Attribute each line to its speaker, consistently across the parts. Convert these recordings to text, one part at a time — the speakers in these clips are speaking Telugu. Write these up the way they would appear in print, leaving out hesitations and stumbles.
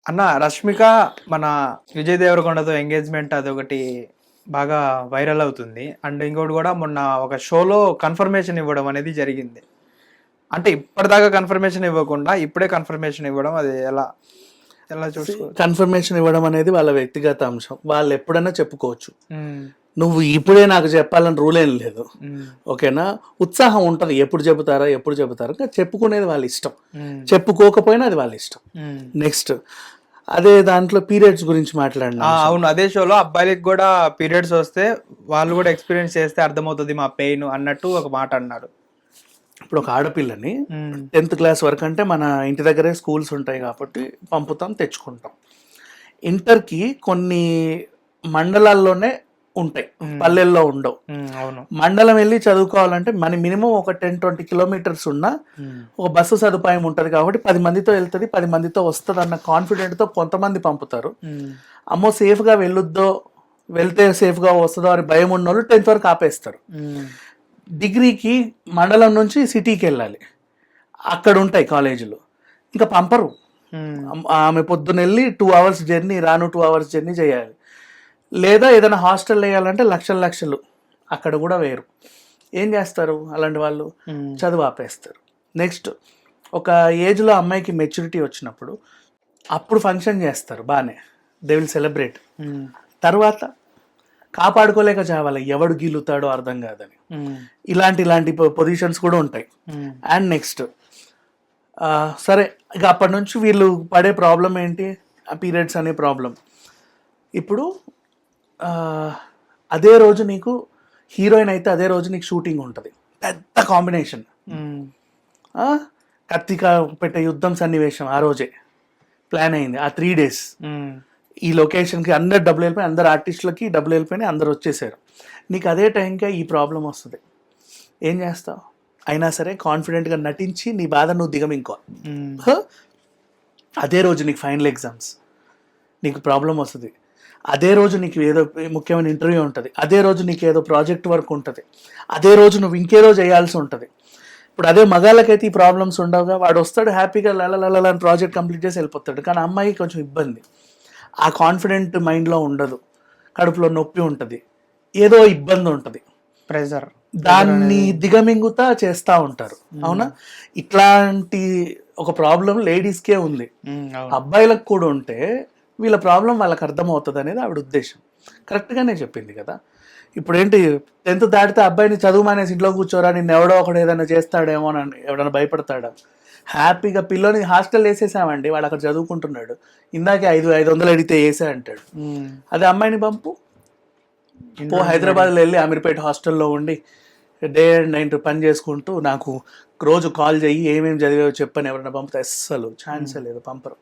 Speaker 1: అన్న రష్మిక మన విజయ్ దేవరకొండతో ఎంగేజ్మెంట్ అదొకటి బాగా వైరల్ అవుతుంది. అండ్ ఇంకోటి కూడా మొన్న ఒక షోలో కన్ఫర్మేషన్ ఇవ్వడం అనేది జరిగింది. అంటే ఇప్పటిదాకా కన్ఫర్మేషన్ ఇవ్వకుండా ఇప్పుడే కన్ఫర్మేషన్ ఇవ్వడం అది ఎలా ఎలా చూసుకోవచ్చు?
Speaker 2: కన్ఫర్మేషన్ ఇవ్వడం అనేది వాళ్ళ వ్యక్తిగత అంశం, వాళ్ళు ఎప్పుడైనా చెప్పుకోవచ్చు. నువ్వు ఇప్పుడే నాకు చెప్పాలని రూల్ ఏం లేదు, ఓకేనా. ఉత్సాహం ఉంటుంది, ఎప్పుడు చెబుతారా ఇంకా చెప్పుకునేది వాళ్ళ ఇష్టం, చెప్పుకోకపోయినా అది వాళ్ళ ఇష్టం. నెక్స్ట్ అదే దాంట్లో పీరియడ్స్ గురించి మాట్లాడినా.
Speaker 1: అవును, అదే షోలో అబ్బాయిలకి కూడా పీరియడ్స్ వస్తే వాళ్ళు కూడా ఎక్స్పీరియన్స్ చేస్తే అర్థమవుతుంది మా పెయిన్ అన్నట్టు ఒక మాట అన్నాడు.
Speaker 2: ఇప్పుడు ఒక ఆడపిల్లని 10th క్లాస్ వరకు అంటే మన ఇంటి దగ్గరే స్కూల్స్ ఉంటాయి కాబట్టి పంపుతాం, తెచ్చుకుంటాం. ఇంటర్కి కొన్ని మండలాల్లోనే ఉంటాయి, పల్లెల్లో ఉండవు. మండలం వెళ్ళి చదువుకోవాలంటే మన మినిమం ఒక 10-20 కిలోమీటర్స్ ఉన్న ఒక బస్సు సదుపాయం ఉంటుంది కాబట్టి 10 మందితో వెళ్తుంది, 10 మందితో వస్తుంది అన్న కాన్ఫిడెంట్తో కొంతమంది పంపుతారు. అమ్మో సేఫ్గా వెళ్ళొద్దో, వెళ్తే సేఫ్గా వస్తుందో అని భయం ఉన్న వాళ్ళు 10th వరకు ఆపేస్తారు. డిగ్రీకి మండలం నుంచి సిటీకి వెళ్ళాలి, అక్కడ ఉంటాయి కాలేజీలు, ఇంకా పంపరు. ఆమె పొద్దున వెళ్ళి 2 hours జర్నీ, రాను 2 hours జర్నీ చేయాలి. లేదా ఏదైనా హాస్టల్ వేయాలంటే లక్షలు అక్కడ కూడా వేరు. ఏం చేస్తారు అలాంటి వాళ్ళు? చదువు ఆపేస్తారు. నెక్స్ట్ ఒక ఏజ్లో అమ్మాయికి మెచ్యూరిటీ వచ్చినప్పుడు అప్పుడు ఫంక్షన్ చేస్తారు, బాగానే, దే విల్ సెలబ్రేట్. తర్వాత కాపాడుకోలేక చావాలి, ఎవడు గీలుతాడో అర్థం కాదని. ఇలాంటి పొజిషన్స్ కూడా ఉంటాయి. అండ్ నెక్స్ట్ సరే, ఇక అప్పటి నుంచి వీళ్ళు పడే ప్రాబ్లం ఏంటి? పీరియడ్స్ అనే ప్రాబ్లం. ఇప్పుడు అదే రోజు నీకు హీరోయిన్ అయితే అదే రోజు నీకు షూటింగ్ ఉంటుంది, పెద్ద కాంబినేషన్, కత్తిక పెట్టే యుద్ధం సన్నివేశం ఆ రోజే ప్లాన్ అయింది. ఆ 3 days ఈ లొకేషన్కి అందరు డబ్బులు వెళ్ళిపోయి, అందరు ఆర్టిస్టులకి డబ్బులు వెళ్ళిపోయి, అందరు వచ్చేసారు. నీకు అదే టైంకే ఈ ప్రాబ్లం వస్తుంది, ఏం చేస్తావు? అయినా సరే కాన్ఫిడెంట్గా నటించి నీ బాధ నువ్వు దిగమింకో. అదే రోజు నీకు ఫైనల్ ఎగ్జామ్స్, నీకు ప్రాబ్లం వస్తుంది. అదే రోజు నీకు ఏదో ముఖ్యమైన ఇంటర్వ్యూ ఉంటుంది, అదే రోజు నీకు ఏదో ప్రాజెక్ట్ వర్క్ ఉంటుంది, అదే రోజు నువ్వు ఇంకేదో చేయాల్సి ఉంటుంది. ఇప్పుడు అదే మగాళ్ళకైతే ఈ ప్రాబ్లమ్స్ ఉండవుగా, వాడు వస్తాడు హ్యాపీగా లలని ప్రాజెక్ట్ కంప్లీట్ చేసి వెళ్ళిపోతాడు. కానీ అమ్మాయికి కొంచెం ఇబ్బంది, ఆ కాన్ఫిడెంట్ మైండ్లో ఉండదు, కడుపులో నొప్పి ఉంటుంది, ఏదో ఇబ్బంది ఉంటుంది,
Speaker 1: ప్రెజర్,
Speaker 2: దాన్ని దిగమింగుతా చేస్తూ ఉంటారు. అవునా? ఇట్లాంటి ఒక ప్రాబ్లం లేడీస్కే ఉంది, అబ్బాయిలకు కూడా ఉంటే వీళ్ళ ప్రాబ్లం వాళ్ళకి అర్థమవుతుంది అనేది ఆవిడ ఉద్దేశం. కరెక్ట్గానే చెప్పింది కదా. ఇప్పుడు ఏంటి, 10th దాటితే అబ్బాయిని చదువు మానేసి ఇంట్లో కూర్చోరా, నిన్ను ఎవడో ఒకడు ఏదైనా చేస్తాడేమో అని ఎవడన్నా భయపడతాడా? హ్యాపీగా పిల్లని హాస్టల్ వేసేసామండి, వాడు అక్కడ చదువుకుంటున్నాడు, ఇందాకే 500 అడిగితే వేసే అంటాడు. అదే అమ్మాయిని పంపు, హైదరాబాద్లో వెళ్ళి అమీర్పేట హాస్టల్లో ఉండి డే అండ్ నైట్ పని చేసుకుంటూ నాకు రోజు కాల్ చేయి, ఏమేమి చదివావో చెప్పని ఎవరైనా పంపితే అస్సలు ఛాన్సే లేదు, పంపరు.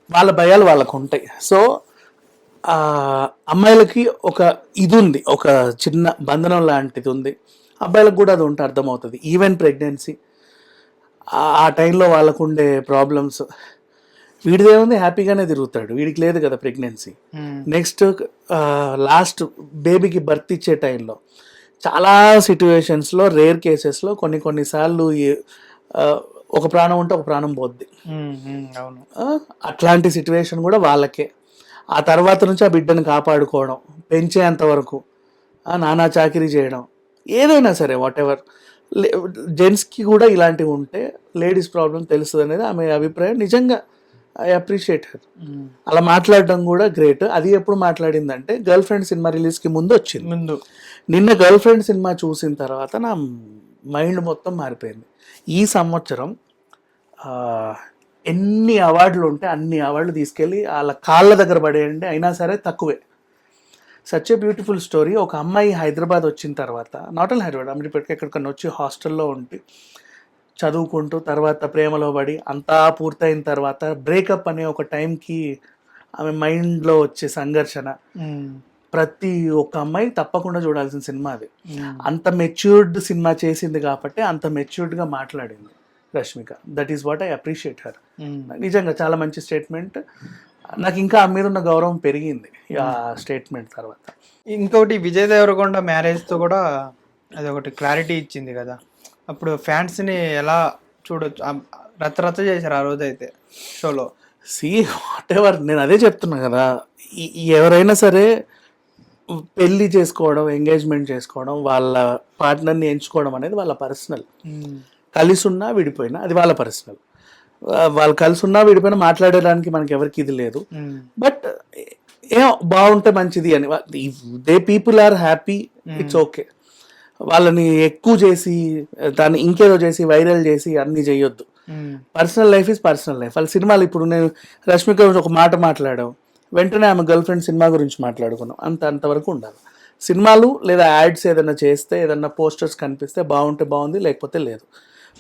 Speaker 2: వాళ్ళ భయాలు వాళ్ళకు ఉంటాయి. సో అమ్మాయిలకి ఒక ఇది ఉంది, ఒక చిన్న బంధనం లాంటిది ఉంది, అబ్బాయిలకు కూడా అది ఉంటే అర్థమవుతుంది. ఈవెన్ ప్రెగ్నెన్సీ ఆ టైంలో వాళ్ళకు ఉండే ప్రాబ్లమ్స్, వీడిదేముంది, హ్యాపీగానే తిరుగుతాడు, వీడికి లేదు కదా ప్రెగ్నెన్సీ. నెక్స్ట్ లాస్ట్ బేబీకి బర్త్ ఇచ్చే టైంలో చాలా సిట్యువేషన్స్లో, రేర్ కేసెస్లో కొన్నిసార్లు ఒక ప్రాణం ఉంటే ఒక ప్రాణం పోద్ది. అట్లాంటి సిట్యువేషన్ కూడా వాళ్ళకే. ఆ తర్వాత నుంచి ఆ బిడ్డను కాపాడుకోవడం, పెంచేంత వరకు నానా చాకిరీ చేయడం, ఏదైనా సరే వాట్ ఎవర్. జెంట్స్కి కూడా ఇలాంటివి ఉంటే లేడీస్ ప్రాబ్లం తెలుస్తుంది అనేది ఆమె అభిప్రాయం. నిజంగా ఐ అప్రిషియేట్ హర్. అలా మాట్లాడడం కూడా గ్రేట్. అది ఎప్పుడు మాట్లాడిందంటే గర్ల్ ఫ్రెండ్ సినిమా రిలీజ్కి ముందు వచ్చింది. నిన్న గర్ల్ ఫ్రెండ్ సినిమా చూసిన తర్వాత నా మైండ్ మొత్తం మారిపోయింది. ఈ సంవత్సరం ఎన్ని అవార్డులు ఉంటే అన్ని అవార్డులు తీసుకెళ్ళి వాళ్ళ కాళ్ళ దగ్గర పడేయండి, అయినా సరే తక్కువే. Such a beautiful story. ఒక అమ్మాయి హైదరాబాద్ వచ్చిన తర్వాత, నాట్ ఓన్లీ హైదరాబాద్, అమెరికాకి ఎక్కడికన్నా వచ్చి హాస్టల్లో ఉండి చదువుకుంటూ తర్వాత ప్రేమలో పడి అంతా పూర్తయిన తర్వాత బ్రేకప్ అనే ఒక టైంకి ఆమె మైండ్లో వచ్చే సంఘర్షణ, ప్రతి ఒక్క అమ్మాయి తప్పకుండా చూడాల్సిన సినిమా అది. అంత మెచ్యూర్డ్ సినిమా చేసింది కాబట్టి అంత మెచ్యూర్డ్గా మాట్లాడింది Rashmika. That is what I appreciate her. నిజంగా చాలా మంచి స్టేట్మెంట్. నాకు ఇంకా ఆ మీద ఉన్న గౌరవం పెరిగింది ఆ స్టేట్మెంట్ తర్వాత.
Speaker 1: ఇంకొకటి విజయ్ దేవరకొండ మ్యారేజ్తో కూడా అది ఒకటి క్లారిటీ ఇచ్చింది కదా. అప్పుడు ఫ్యాన్స్ని ఎలా చూడొచ్చు, రచ్చ చేశారు ఆ రోజు అయితే షోలో.
Speaker 2: వాట్ ఎవర్, నేను అదే చెప్తున్నా కదా, ఎవరైనా సరే పెళ్లి చేసుకోవడం, ఎంగేజ్మెంట్ చేసుకోవడం, వాళ్ళ పార్ట్నర్ని ఎంచుకోవడం అనేది వాళ్ళ పర్సనల్. కలిసి ఉన్నా విడిపోయినా అది వాళ్ళ పర్సనల్. వాళ్ళు కలిసి ఉన్నా విడిపోయినా మాట్లాడడానికి మనకి ఎవరికి ఇది లేదు. బట్ ఏం బాగుంటే మంచిది అని, they people are happy, it's okay. వాళ్ళని ఎక్కువ చేసి దాన్ని ఇంకేదో చేసి వైరల్ చేసి అన్ని చేయొద్దు. Personal life is personal life. వాళ్ళ సినిమాలు, ఇప్పుడు నేను రష్మిక గురించి ఒక మాట మాట్లాడాం, వెంటనే ఆమె గర్ల్ ఫ్రెండ్ సినిమా గురించి మాట్లాడుకున్నాం, అంతవరకు ఉండాలి. సినిమాలు లేదా యాడ్స్ ఏదైనా చేస్తే, ఏదైనా పోస్టర్స్ కనిపిస్తే బాగుంటే బాగుంది, లేకపోతే లేదు.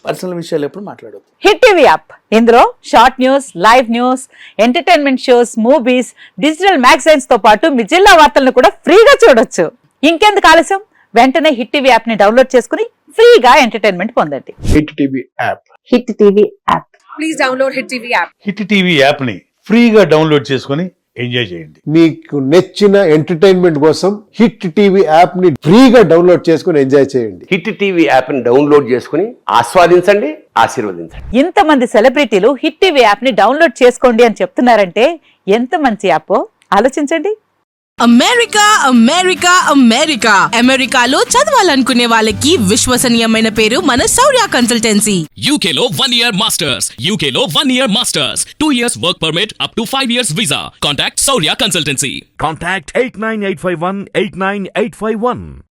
Speaker 2: పర్సనల్ విషయాలు ఎప్పుడు మాట్లాడొద్దు.
Speaker 3: హిట్ టీవీ యాప్, ఇందులో short news, live news, entertainment shows, movies, digital magazines తో పాటు మీ జిల్లా వార్తలను కూడా ఫ్రీగా చూడొచ్చు. ఇంకెందుకు ఆలస్యం, వెంటనే హిట్ టీవీ యాప్ ని డౌన్లోడ్ చేసుకుని ఫ్రీగా ఎంటర్టైన్మెంట్ పొందండి.
Speaker 4: Hit TV app.
Speaker 3: Hit TV app.
Speaker 5: Please download hit TV app.
Speaker 6: Hit TV యాప్ని ఫ్రీగా డౌన్లోడ్ చేసుకొని ఎంజాయ్ చేయండి.
Speaker 4: మీకు నచ్చిన ఎంటర్టైన్మెంట్ కోసం హిట్ టీవీ యాప్ ని ఫ్రీగా డౌన్లోడ్ చేసుకుని ఎంజాయ్ చేయండి.
Speaker 7: హిట్ టీవీ యాప్ని డౌన్లోడ్ చేసుకుని ఆస్వాదించండి, ఆశీర్వదించండి.
Speaker 3: ఇంతమంది సెలబ్రిటీలు హిట్ టీవీ యాప్ ని డౌన్లోడ్ చేసుకోండి అని చెప్తున్నారంటే ఎంత మంచి యాప్ ఆలోచించండి.
Speaker 8: అమెరికా అమెరికా అమెరికా అమెరికాలో చదవాలనుకునే వాళ్ళకి విశ్వసనీయమైన పేరు మన శౌర్య కన్సల్టెన్సీ.
Speaker 9: UK లో 1 year masters, UK లో 1 year masters, 2 years work permit up to 5 years visa. Contact Saurya Consultancy.
Speaker 10: Contact 89851 89851.